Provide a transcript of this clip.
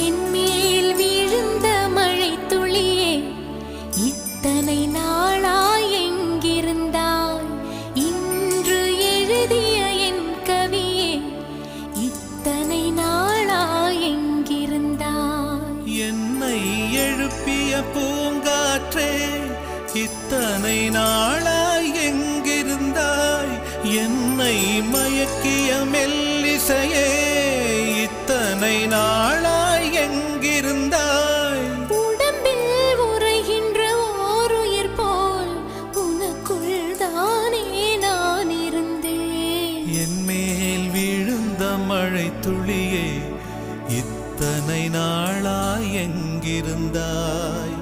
என் மேல் விழுந்த மழை துளியே, இத்தனை நாளாய் எங்கிருந்தாய்? இன்று எழுதிய என் கவியே, இத்தனை நாளாய் எங்கிருந்தாய்? என்னை எழுப்பிய பூங்காற்றே, இத்தனை நாளாய் எங்கிருந்தாய்? என்னை மயக்கிய மெல்லிசையே, இத்தனை நாளாய் எங்கிருந்தாய்? உடம்பில் உறைகின்ற ஓருயிர் போல் உனக்குள் தானே நான் இருந்தேன். என் மேல் விழுந்த மழை துளியே, இத்தனை நாளாய் எங்கிருந்தாய்?